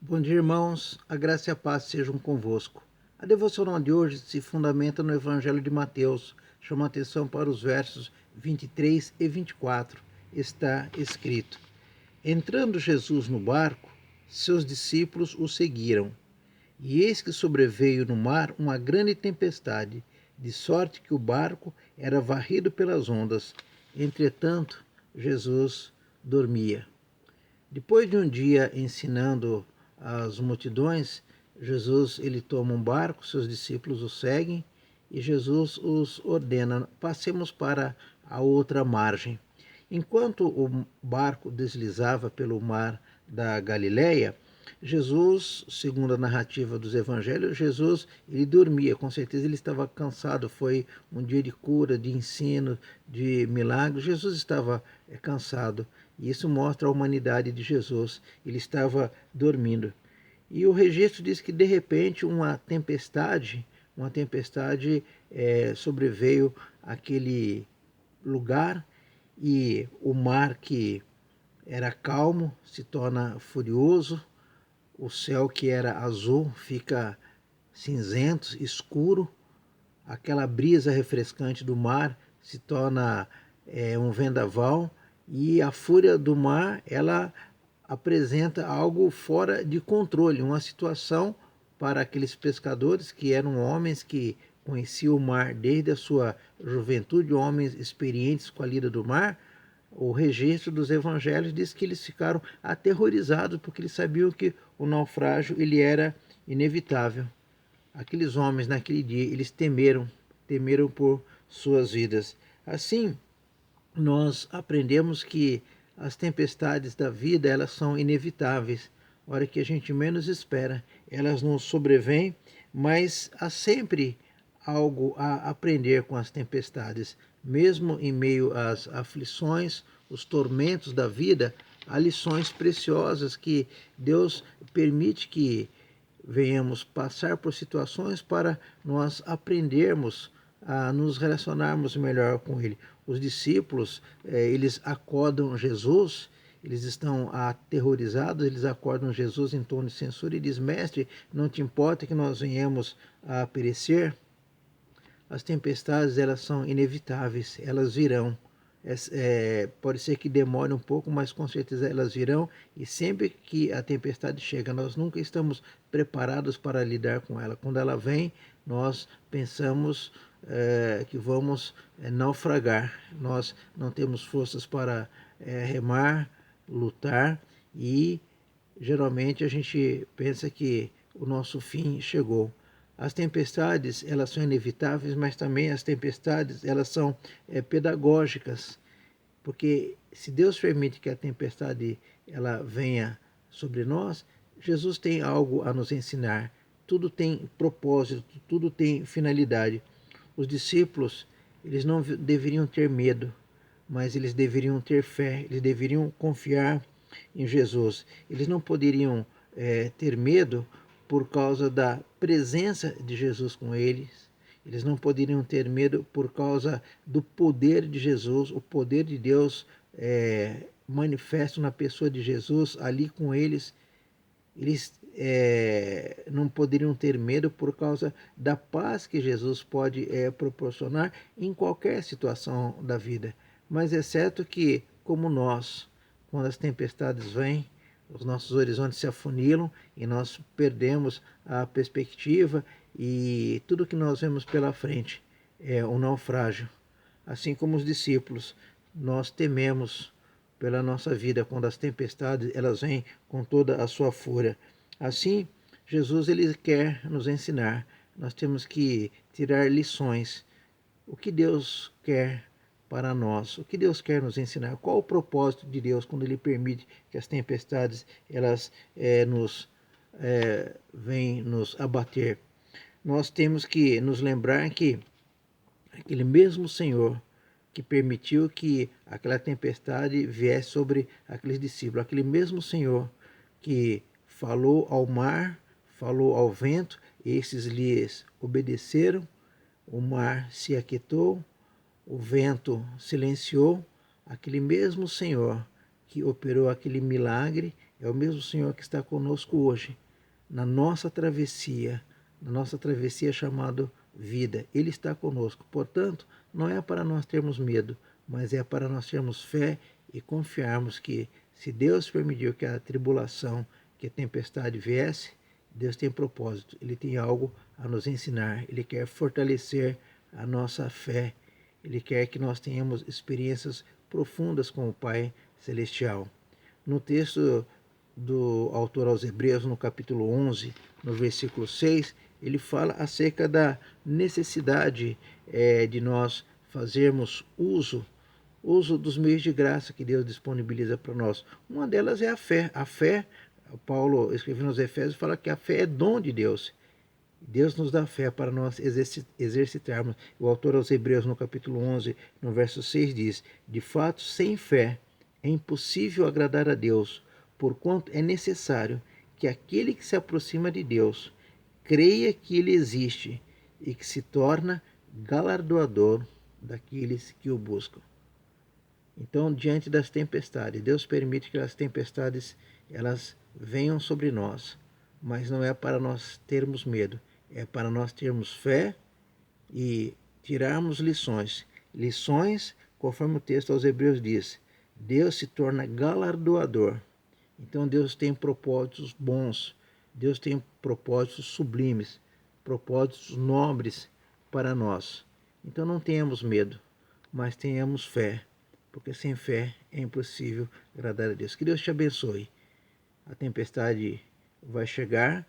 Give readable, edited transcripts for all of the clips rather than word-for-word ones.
Bom dia, irmãos. A graça e a paz sejam convosco. A devocional de hoje se fundamenta no Evangelho de Mateus. Chama atenção para os versos 23 e 24. Está escrito: Entrando Jesus no barco, seus discípulos o seguiram. E eis que sobreveio no mar uma grande tempestade, de sorte que o barco era varrido pelas ondas. Entretanto, Jesus dormia. Depois de um dia ensinando as multidões, Jesus ele toma um barco, seus discípulos o seguem e Jesus os ordena: passemos para a outra margem. Enquanto o barco deslizava pelo mar da Galileia, Jesus, segundo a narrativa dos evangelhos, Jesus ele dormia, com certeza ele estava cansado, foi um dia de cura, de ensino, de milagres, Jesus estava cansado. E isso mostra a humanidade de Jesus, ele estava dormindo. E o registro diz que de repente uma tempestade sobreveio aquele lugar e o mar que era calmo se torna furioso, o céu que era azul fica cinzento, escuro, aquela brisa refrescante do mar se torna um vendaval e a fúria do mar ela apresenta algo fora de controle, uma situação para aqueles pescadores que eram homens que conheciam o mar desde a sua juventude, homens experientes com a lida do mar. O registro dos evangelhos diz que eles ficaram aterrorizados porque eles sabiam que o naufrágio ele era inevitável. Aqueles homens naquele dia eles temeram por suas vidas. Assim, nós aprendemos que as tempestades da vida elas são inevitáveis. A hora que a gente menos espera, elas nos sobrevêm, mas há sempre algo a aprender com as tempestades. Mesmo em meio às aflições, os tormentos da vida, há lições preciosas que Deus permite que venhamos passar por situações para nós aprendermos a nos relacionarmos melhor com Ele. Os discípulos, eles acordam Jesus, eles estão aterrorizados, eles acordam Jesus em tom de censura e diz: Mestre, não te importa que nós venhamos a perecer? As tempestades, elas são inevitáveis, elas virão. Pode ser que demore um pouco, mas com certeza elas virão. E sempre que a tempestade chega, nós nunca estamos preparados para lidar com ela. Quando ela vem, nós pensamos que vamos naufragar. Nós não temos forças para remar, lutar e geralmente a gente pensa que o nosso fim chegou. As tempestades, elas são inevitáveis, mas também as tempestades, elas são pedagógicas, porque se Deus permite que a tempestade ela venha sobre nós, Jesus tem algo a nos ensinar. Tudo tem propósito, tudo tem finalidade. Os discípulos, eles não deveriam ter medo, mas eles deveriam ter fé, eles deveriam confiar em Jesus. Eles não poderiam ter medo por causa da presença de Jesus com eles. Eles não poderiam ter medo por causa do poder de Jesus, o poder de Deus manifesto na pessoa de Jesus ali com eles. Eles não poderiam ter medo por causa da paz que Jesus pode proporcionar em qualquer situação da vida. Mas é certo que, como nós, quando as tempestades vêm, os nossos horizontes se afunilam e nós perdemos a perspectiva e tudo que nós vemos pela frente é um naufrágio. Assim como os discípulos, nós tememos pela nossa vida quando as tempestades elas vêm com toda a sua fúria. Assim, Jesus ele quer nos ensinar. Nós temos que tirar lições. O que Deus quer para nós? O que Deus quer nos ensinar? Qual o propósito de Deus quando Ele permite que as tempestades elas venham nos abater? Nós temos que nos lembrar que aquele mesmo Senhor que permitiu que aquela tempestade viesse sobre aqueles discípulos, aquele mesmo Senhor que falou ao mar, falou ao vento, esses lhes obedeceram, o mar se aquietou, o vento silenciou, aquele mesmo Senhor que operou aquele milagre, É o mesmo Senhor que está conosco hoje, na nossa travessia chamada vida. Ele está conosco. Portanto, não é para nós termos medo, mas é para nós termos fé e confiarmos que, se Deus permitiu que a tribulação, que a tempestade viesse, Deus tem propósito. Ele tem algo a nos ensinar. Ele quer fortalecer a nossa fé. Ele quer que nós tenhamos experiências profundas com o Pai Celestial. No texto do autor aos Hebreus, no capítulo 11, no versículo 6, ele fala acerca da necessidade de nós fazermos uso dos meios de graça que Deus disponibiliza para nós. Uma delas é a fé. A fé, Paulo escrevendo aos Efésios, fala que a fé é dom de Deus. Deus nos dá fé para nós exercitarmos. O autor aos Hebreus, no capítulo 11, no verso 6, diz: de fato, sem fé é impossível agradar a Deus, porquanto é necessário que aquele que se aproxima de Deus creia que Ele existe e que se torna galardoador daqueles que o buscam. Então, diante das tempestades, Deus permite que as tempestades elas venham sobre nós, mas não é para nós termos medo, é para nós termos fé e tirarmos lições. Lições, conforme o texto aos Hebreus diz, Deus se torna galardoador. Então Deus tem propósitos bons, Deus tem propósitos sublimes, propósitos nobres para nós. Então não tenhamos medo, mas tenhamos fé, porque sem fé é impossível agradar a Deus. Que Deus te abençoe. A tempestade vai chegar,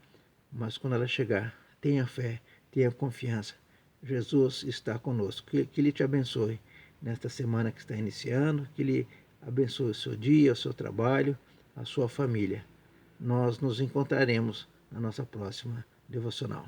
mas quando ela chegar, tenha fé, tenha confiança. Jesus está conosco. Que Ele te abençoe nesta semana que está iniciando, que Ele abençoe o seu dia, o seu trabalho, a sua família. Nós nos encontraremos na nossa próxima devocional.